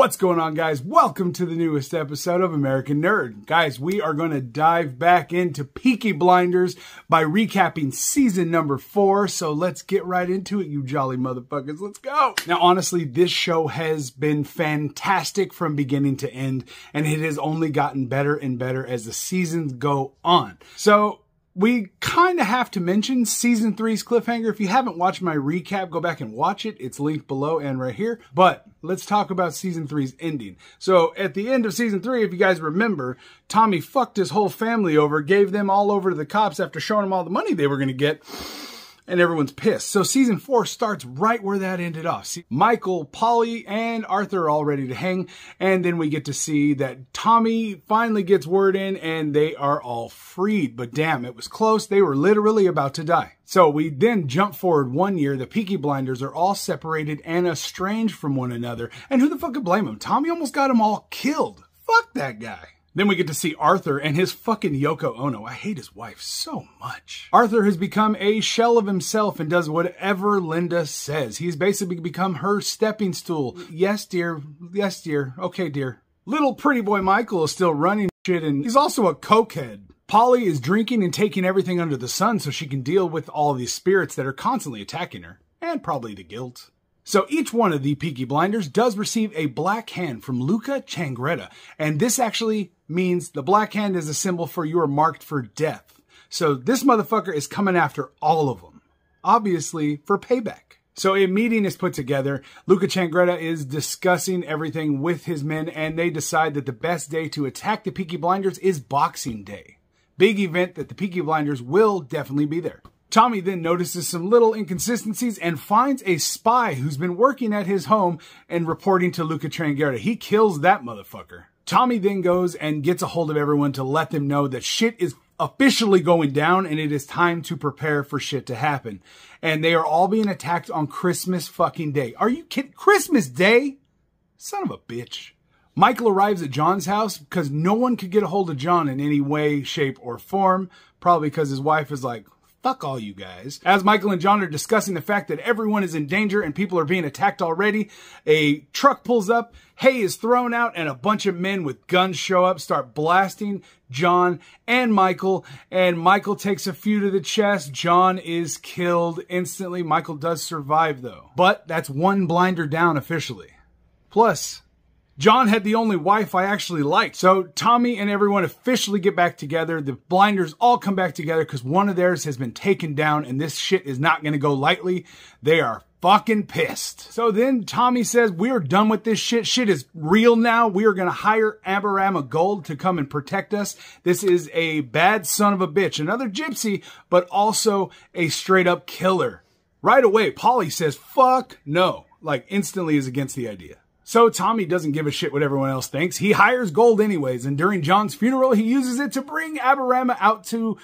What's going on, guys? Welcome to the newest episode of American Nerd. Guys, we are going to dive back into Peaky Blinders by recapping season number 4. So let's get right into it, you jolly motherfuckers. Let's go. Now, honestly, this show has been fantastic from beginning to end, and it has only gotten better and better as the seasons go on. So we kind of have to mention season 3's cliffhanger. If you haven't watched my recap, go back and watch it. It's linked below and right here. But let's talk about season 3's ending. So at the end of season 3, if you guys remember, Tommy fucked his whole family over, gave them all over to the cops after showing them all the money they were going to get. And everyone's pissed. So season 4 starts right where that ended off. See, Michael, Polly, and Arthur are all ready to hang. And then we get to see that Tommy finally gets word in and they are all freed. But damn, it was close. They were literally about to die. So we then jump forward 1 year. The Peaky Blinders are all separated and estranged from one another. And who the fuck could blame them? Tommy almost got them all killed. Fuck that guy. Then we get to see Arthur and his fucking Yoko Ono. I hate his wife so much. Arthur has become a shell of himself and does whatever Linda says. He's basically become her stepping stool. Yes, dear. Yes, dear. Okay, dear. Little pretty boy Michael is still running shit, and he's also a cokehead. Polly is drinking and taking everything under the sun so she can deal with all these spirits that are constantly attacking her. And probably the guilt. So each one of the Peaky Blinders does receive a black hand from Luca Changretta. And this actually means the black hand is a symbol for you are marked for death. So this motherfucker is coming after all of them. Obviously for payback. So a meeting is put together. Luca Changretta is discussing everything with his men, and they decide that the best day to attack the Peaky Blinders is Boxing Day. Big event that the Peaky Blinders will definitely be there. Tommy then notices some little inconsistencies and finds a spy who's been working at his home and reporting to Luca Changretta. He kills that motherfucker. Tommy then goes and gets a hold of everyone to let them know that shit is officially going down and it is time to prepare for shit to happen. And they are all being attacked on Christmas fucking Day. Are you kidding? Christmas Day? Son of a bitch. Michael arrives at John's house because no one could get a hold of John in any way, shape, or form. Probably because his wife is like, fuck all you guys. As Michael and John are discussing the fact that everyone is in danger and people are being attacked already, a truck pulls up, hay is thrown out, and a bunch of men with guns show up, start blasting John and Michael takes a few to the chest. John is killed instantly. Michael does survive though. But that's one blinder down officially. Plus, John had the only wife I actually liked. So Tommy and everyone officially get back together. The Blinders all come back together because one of theirs has been taken down and this shit is not going to go lightly. They are fucking pissed. So then Tommy says, we're done with this shit. Shit is real now. We are going to hire Aberama Gold to come and protect us. This is a bad son of a bitch. Another gypsy, but also a straight up killer. Right away, Polly says, fuck no. Like instantly is against the idea. So Tommy doesn't give a shit what everyone else thinks. He hires Gold anyways, and during John's funeral, he uses it to bring Aberama out to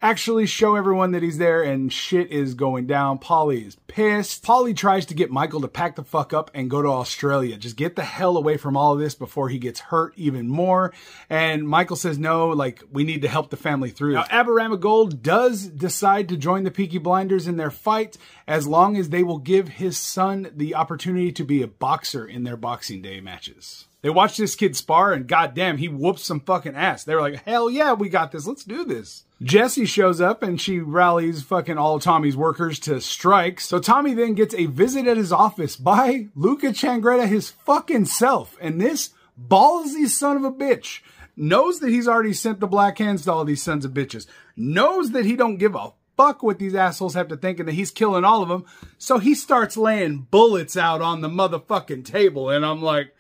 actually show everyone that he's there, and shit is going down. Polly is pissed. Polly tries to get Michael to pack the fuck up and go to Australia. Just get the hell away from all of this before he gets hurt even more. And Michael says, no, like, we need to help the family through. Now, Aberama Gold does decide to join the Peaky Blinders in their fight as long as they will give his son the opportunity to be a boxer in their Boxing Day matches. They watch this kid spar and goddamn, he whoops some fucking ass. They were like, hell yeah, we got this. Let's do this. Jessie shows up and she rallies fucking all Tommy's workers to strike. So Tommy then gets a visit at his office by Luca Changretta his fucking self. And this ballsy son of a bitch knows that he's already sent the black hands to all these sons of bitches. Knows that he don't give a fuck what these assholes have to think and that he's killing all of them. So he starts laying bullets out on the motherfucking table. And I'm like,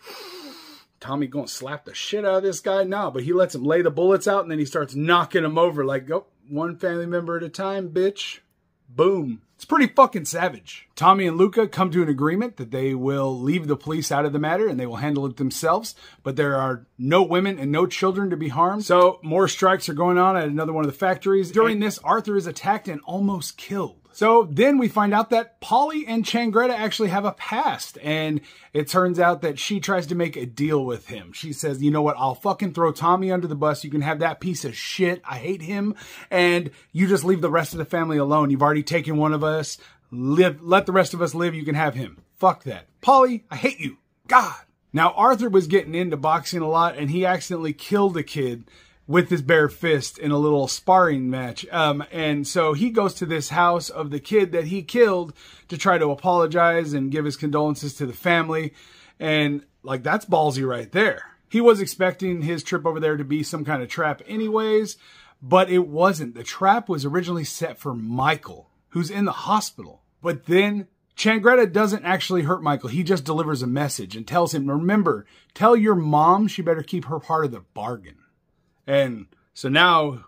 Tommy gonna slap the shit out of this guy? No, but he lets him lay the bullets out and then he starts knocking them over like, go, one family member at a time, bitch. Boom. It's pretty fucking savage. Tommy and Luca come to an agreement that they will leave the police out of the matter and they will handle it themselves, but there are no women and no children to be harmed. So more strikes are going on at another one of the factories. During this, Arthur is attacked and almost killed. So then we find out that Polly and Changretta actually have a past, and it turns out that she tries to make a deal with him. She says, you know what, I'll fucking throw Tommy under the bus. You can have that piece of shit. I hate him. And you just leave the rest of the family alone. You've already taken one of us. Let the rest of us live. You can have him. Fuck that. Polly, I hate you. God. Now, Arthur was getting into boxing a lot, and he accidentally killed a kid with his bare fist in a little sparring match. And so he goes to this house of the kid that he killed to try to apologize and give his condolences to the family. And like, that's ballsy right there. He was expecting his trip over there to be some kind of trap anyways, but it wasn't. The trap was originally set for Michael, who's in the hospital. But then Changretta doesn't actually hurt Michael. He just delivers a message and tells him, remember, tell your mom she better keep her part of the bargain. And so now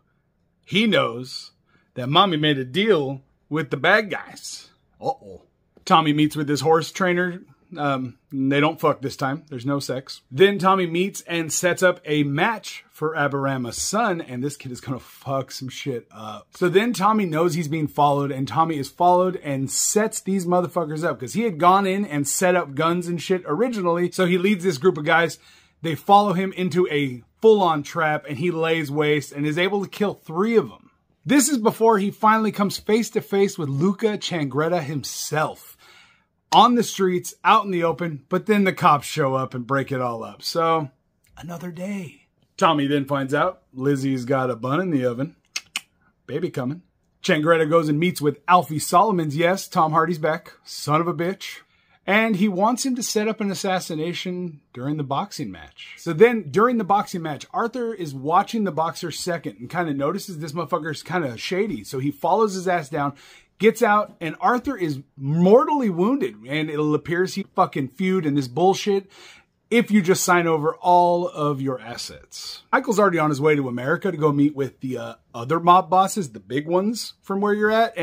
he knows that Mommy made a deal with the bad guys. Uh-oh. Tommy meets with his horse trainer. They don't fuck this time. There's no sex. Then Tommy meets and sets up a match for Aberama's son, and this kid is gonna fuck some shit up. So then Tommy knows he's being followed, and Tommy is followed and sets these motherfuckers up because he had gone in and set up guns and shit originally. So he leads this group of guys. They follow him into a full-on trap, and he lays waste and is able to kill 3 of them. This is before he finally comes face-to-face with Luca Changretta himself. On the streets, out in the open, but then the cops show up and break it all up. So, another day. Tommy then finds out Lizzie's got a bun in the oven. Baby coming. Changretta goes and meets with Alfie Solomons. Yes, Tom Hardy's back. Son of a bitch. And he wants him to set up an assassination during the boxing match. So then, during the boxing match, Arthur is watching the boxer second and kind of notices this motherfucker's kind of shady. So he follows his ass down, gets out, and Arthur is mortally wounded. And it appears he fucking feud and this bullshit if you just sign over all of your assets. Michael's already on his way to America to go meet with the other mob bosses, the big ones from where you're at.